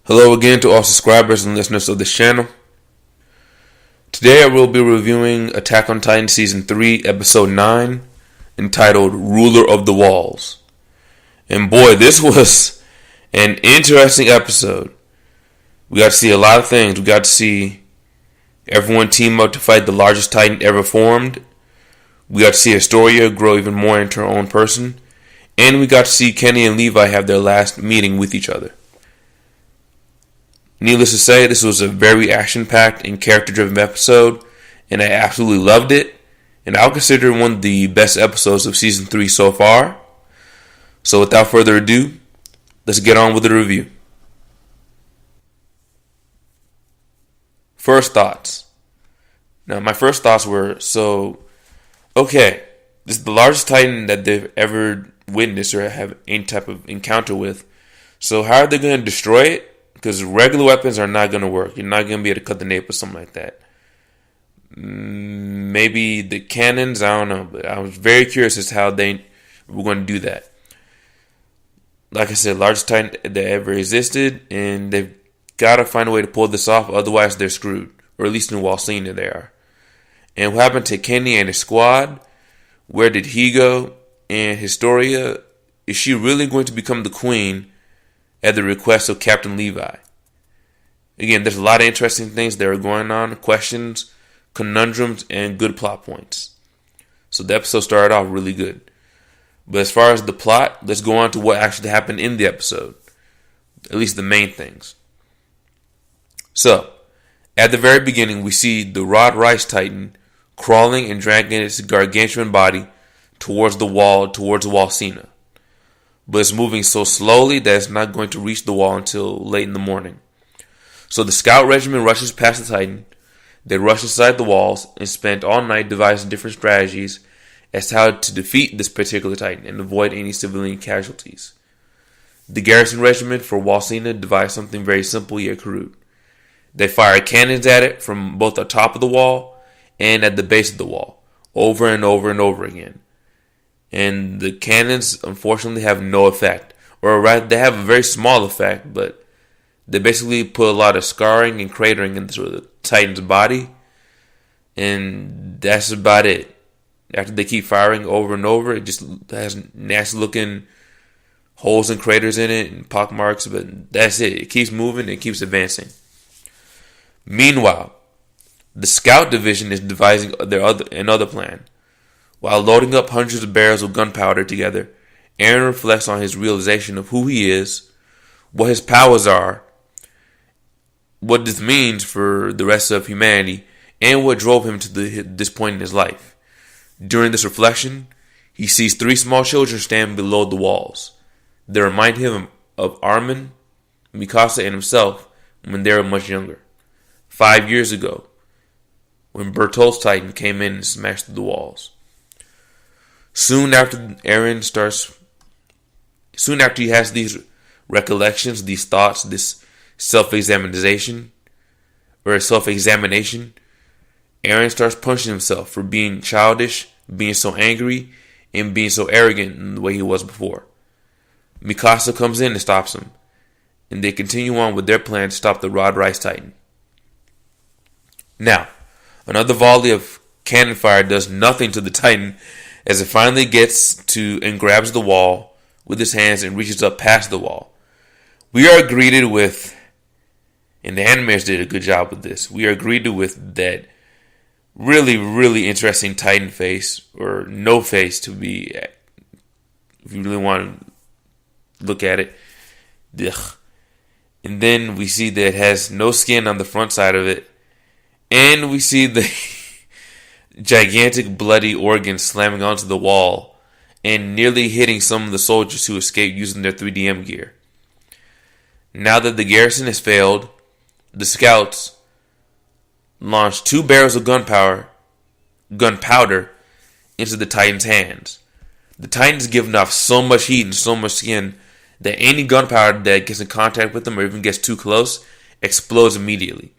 Hello again to all subscribers and listeners of this channel. Today I will be reviewing Attack on Titan Season 3, Episode 9, entitled Ruler of the Walls. And boy, this was an interesting episode. We got to see a lot of things. We got to see everyone team up to fight the largest Titan ever formed. We got to see Historia grow even more into her own person. And we got to see Kenny and Levi have their last meeting with each other. Needless to say, this was a very action-packed and character-driven episode, and I absolutely loved it, and I'll consider it one of the best episodes of Season 3 so far. So without further ado, let's get on with the review. First thoughts. Now, my first thoughts were, this is the largest Titan that they've ever witnessed or have any type of encounter with. So how are they going to destroy it? Because regular weapons are not going to work. You're not going to be able to cut the nape or something like that. Maybe the cannons, I don't know. But I was very curious as to how they were going to do that. Like I said, largest Titan that ever existed. And they've got to find a way to pull this off. Otherwise, they're screwed. Or at least in Walsina they are. And what happened to Kenny and his squad? Where did he go? And Historia, is she really going to become the queen at the request of Captain Levi? Again, there's a lot of interesting things that are going on, questions, conundrums, and good plot points. So the episode started off really good. But as far as the plot, let's go on to what actually happened in the episode. At least the main things. So, at the very beginning, we see the Rod Rice Titan crawling and dragging its gargantuan body towards the wall, towards Walsina. But it's moving so slowly that it's not going to reach the wall until late in the morning. So the scout regiment rushes past the Titan. They rush inside the walls and spent all night devising different strategies as to how to defeat this particular Titan and avoid any civilian casualties. The garrison regiment for Walsina devised something very simple yet crude. They fired cannons at it from both the top of the wall and at the base of the wall, over and over and over again. And the cannons, unfortunately, have no effect. Or rather, they have a very small effect, but they basically put a lot of scarring and cratering into the Titan's body. And that's about it. After they keep firing over and over, it just has nasty-looking holes and craters in it and pockmarks, but that's it. It keeps moving and keeps advancing. Meanwhile, the Scout Division is devising another plan. While loading up hundreds of barrels of gunpowder together, Eren reflects on his realization of who he is, what his powers are, what this means for the rest of humanity, and what drove him to this point in his life. During this reflection, he sees three small children standing below the walls. They remind him of Armin, Mikasa, and himself when they were much younger. 5 years ago, when Bertolt's Titan came in and smashed through the walls. Soon after he has these recollections, these thoughts, this self-examination, Eren starts punishing himself for being childish, being so angry, and being so arrogant in the way he was before. Mikasa comes in and stops him, and they continue on with their plan to stop the Rod Rice Titan. Now, another volley of cannon fire does nothing to the Titan as it finally gets to and grabs the wall with his hands and reaches up past the wall. We are greeted with, and the animators did a good job with this, we are greeted with that really, really interesting Titan face, or no face to be, if you really want to look at it. Ugh. And then we see that it has no skin on the front side of it, and we see the gigantic bloody organ slamming onto the wall and nearly hitting some of the soldiers who escaped using their 3DM gear. Now that the garrison has failed, the scouts launch 2 barrels of gunpowder into the Titan's hands. The Titan's given off so much heat and so much skin that any gunpowder that gets in contact with them or even gets too close explodes immediately.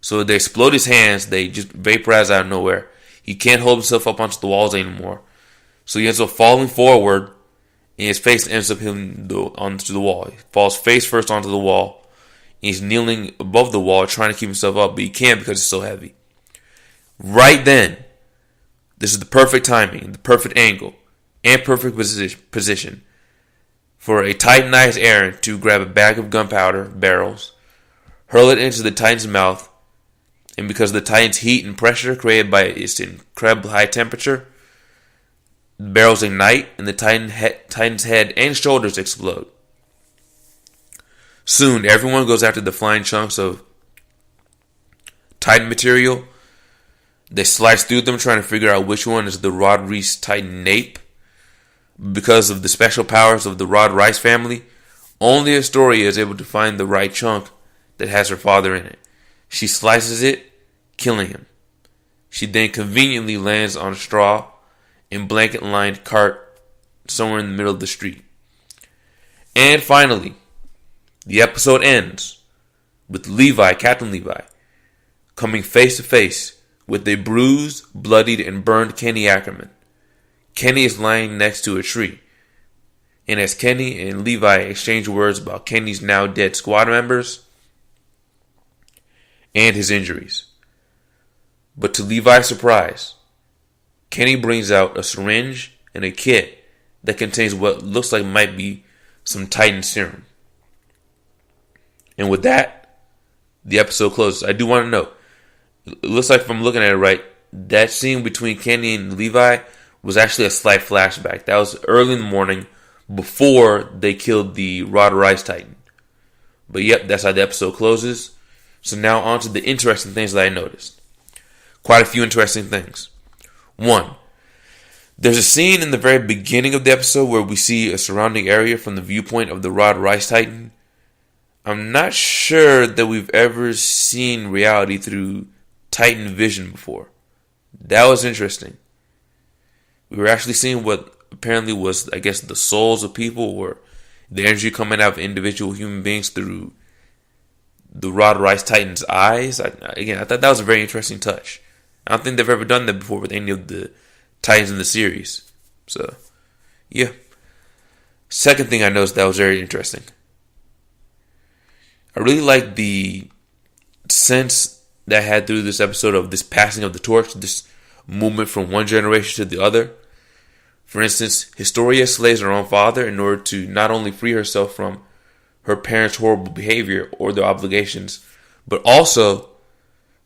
So they explode his hands, they just vaporize out of nowhere. He can't hold himself up onto the walls anymore. So he ends up falling forward, and his face ends up hitting onto the wall. He falls face first onto the wall, He's kneeling above the wall trying to keep himself up, but he can't because it's so heavy. Right then, this is the perfect timing, the perfect angle, and perfect position for a Titanized Aaron to grab a bag of gunpowder barrels, hurl it into the Titan's mouth, and because of the Titan's heat and pressure created by its incredible high temperature, the barrels ignite and the Titan's head and shoulders explode. Soon, everyone goes after the flying chunks of Titan material. They slice through them trying to figure out which one is the Rod Reese Titan nape. Because of the special powers of the Rod Rice family, only Historia is able to find the right chunk that has her father in it. She slices it, killing him. She then conveniently lands on a straw and blanket-lined cart somewhere in the middle of the street. And finally, the episode ends with Levi, Captain Levi, coming face to face with a bruised, bloodied, and burned Kenny Ackerman. Kenny is lying next to a tree, and as Kenny and Levi exchange words about Kenny's now dead squad members and his injuries. But to Levi's surprise, Kenny brings out a syringe and a kit that contains what looks like might be some Titan serum. And with that, the episode closes. I do want to note, it looks like from looking at it right, that scene between Kenny and Levi was actually a slight flashback. That was early in the morning before they killed the Rod Rice Titan. But yep, that's how the episode closes. So now on to the interesting things that I noticed. Quite a few interesting things. One, there's a scene in the very beginning of the episode where we see a surrounding area from the viewpoint of the Rod Rice Titan. I'm not sure that we've ever seen reality through Titan vision before. That was interesting. We were actually seeing what apparently was, I guess, the souls of people, or the energy coming out of individual human beings through the Rod Rice Titan's eyes. I thought that was a very interesting touch. I don't think they've ever done that before with any of the Titans in the series. So, yeah. Second thing I noticed that was very interesting. I really like the sense that I had through this episode of this passing of the torch, this movement from one generation to the other. For instance, Historia slays her own father in order to not only free herself from her parents' horrible behavior or their obligations, but also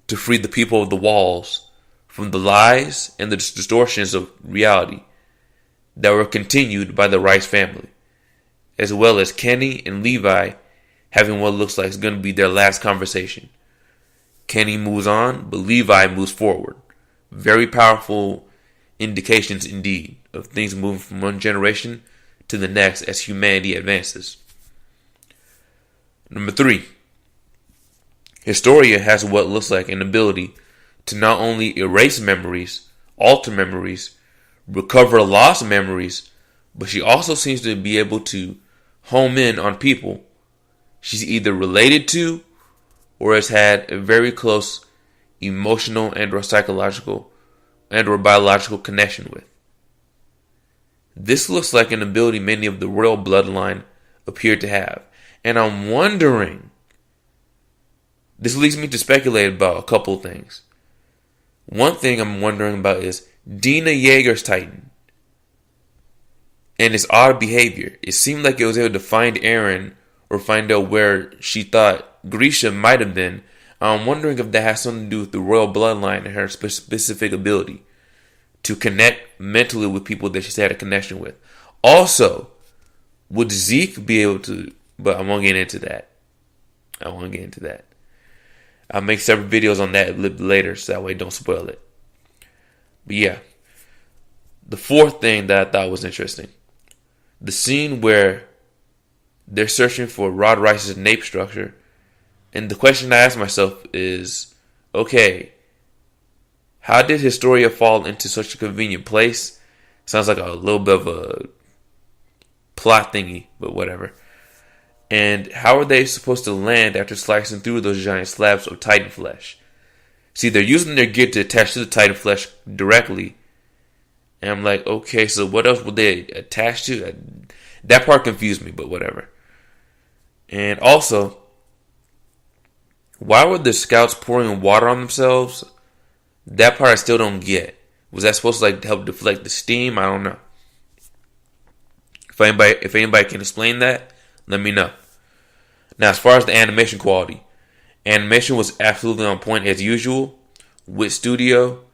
to free the people of the walls from the lies and the distortions of reality that were continued by the Rice family, as well as Kenny and Levi having what looks like is going to be their last conversation. Kenny moves on, but Levi moves forward. Very powerful indications indeed of things moving from one generation to the next as humanity advances. Number 3. Historia has what looks like an ability to not only erase memories, alter memories, recover lost memories, but she also seems to be able to home in on people she's either related to or has had a very close emotional and or psychological and or biological connection with. This looks like an ability many of the royal bloodline appear to have. And I'm wondering, this leads me to speculate about a couple things. One thing I'm wondering about is Dina Yeager's Titan and its odd behavior. It seemed like it was able to find Aaron or find out where she thought Grisha might have been. I'm wondering if that has something to do with the royal bloodline and her specific ability to connect mentally with people that she's had a connection with. Also, would Zeke be able to, but I won't get into that. I'll make several videos on that later so that way don't spoil it. But yeah. The fourth thing that I thought was interesting. The scene where they're searching for Rod Rice's nape structure. And the question I ask myself is, okay, how did Historia fall into such a convenient place? Sounds like a little bit of a plot thingy, but whatever. And how are they supposed to land after slicing through those giant slabs of Titan flesh? See, they're using their gear to attach to the Titan flesh directly. And I'm like, okay, so what else would they attach to? That part confused me, but whatever. And also, Why were the scouts pouring water on themselves? That part I still don't get. Was that supposed to like help deflect the steam? I don't know. If anybody can explain that, let me know. Now, as far as the animation quality, animation was absolutely on point as usual. With Studio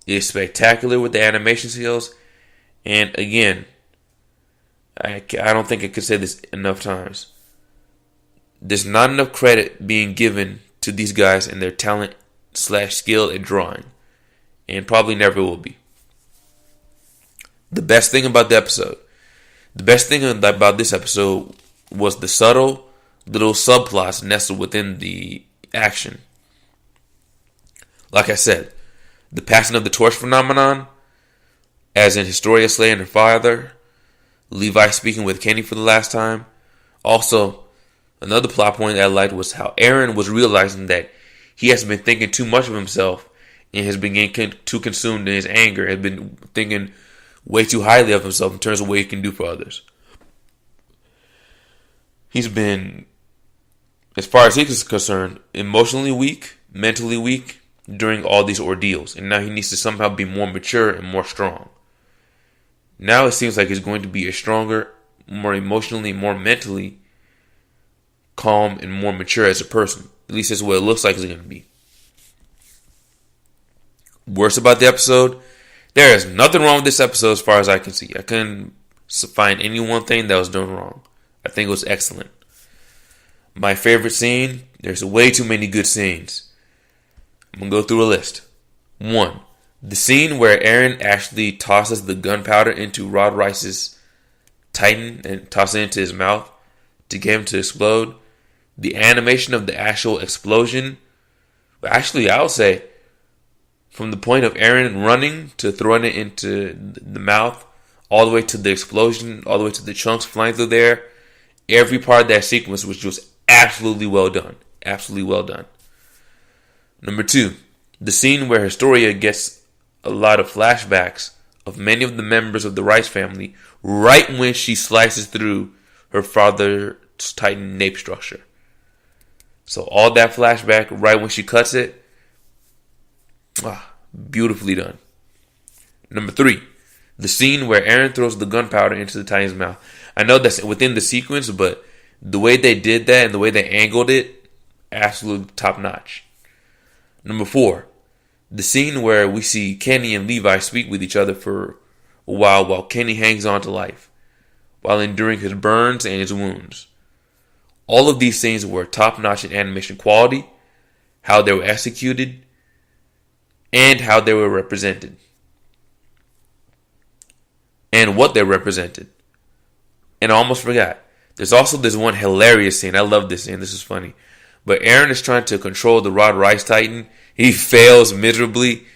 is spectacular with the animation skills, and again, I don't think I could say this enough times. There's not enough credit being given to these guys and their talent / skill at drawing, and probably never will be. The best thing about this episode was the subtle little subplots nestled within the action. Like I said, the passing of the torch phenomenon, as in Historia slaying her father, Levi speaking with Kenny for the last time. Also, another plot point that I liked was how Aaron was realizing that he has been thinking too much of himself and has been getting too consumed in his anger, has been thinking way too highly of himself in terms of what he can do for others. He's been, as far as he's concerned, emotionally weak, mentally weak during all these ordeals, and now he needs to somehow be more mature and more strong. Now it seems like he's going to be a stronger, more emotionally, more mentally calm and more mature as a person. At least that's what it looks like he's going to be. Worst about the episode, there is nothing wrong with this episode as far as I can see. I couldn't find any one thing that was done wrong. I think it was excellent. My favorite scene, there's way too many good scenes. I'm going to go through a list. 1. The scene where Aaron actually tosses the gunpowder into Rod Rice's Titan and tosses it into his mouth to get him to explode. The animation of the actual explosion. Actually, I would say from the point of Aaron running to throwing it into the mouth, all the way to the explosion, all the way to the chunks flying through there. Every part of that sequence was just absolutely well done. Absolutely well done. Number 2, the scene where Historia gets a lot of flashbacks of many of the members of the Rice family right when she slices through her father's Titan nape structure. So all that flashback right when she cuts it, beautifully done. Number 3, the scene where Aaron throws the gunpowder into the Titan's mouth. I know that's within the sequence, but the way they did that and the way they angled it, absolutely top notch. Number 4, the scene where we see Kenny and Levi speak with each other for a while Kenny hangs on to life, while enduring his burns and his wounds. All of these scenes were top notch in animation quality, how they were executed, and how they were represented. And what they represented. And I almost forgot. There's also this one hilarious scene. I love this scene. This is funny. But Aaron is trying to control the Rod Rice Titan. He fails miserably.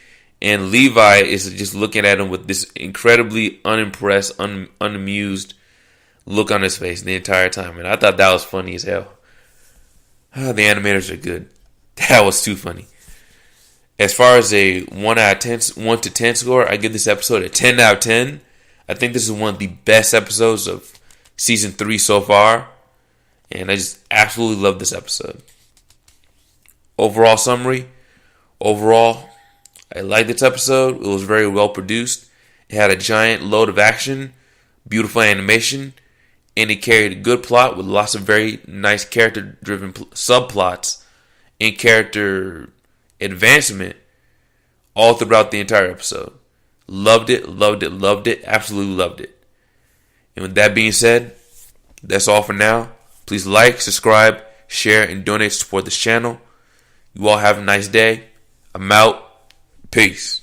And Levi is just looking at him with this incredibly unimpressed, unamused look on his face the entire time. And I thought that was funny as hell. The animators are good. That was too funny. As far as a 1 to 10 score, I give this episode a 10 out of 10. I think this is one of the best episodes of season 3 so far. And I just absolutely love this episode. Overall summary. Overall, I liked this episode. It was very well produced. It had a giant load of action, beautiful animation, and it carried a good plot with lots of very nice character-driven subplots and character advancement all throughout the entire episode. Loved it, loved it, loved it, absolutely loved it. And with that being said, that's all for now. Please like, subscribe, share, and donate to support this channel. You all have a nice day. I'm out. Peace.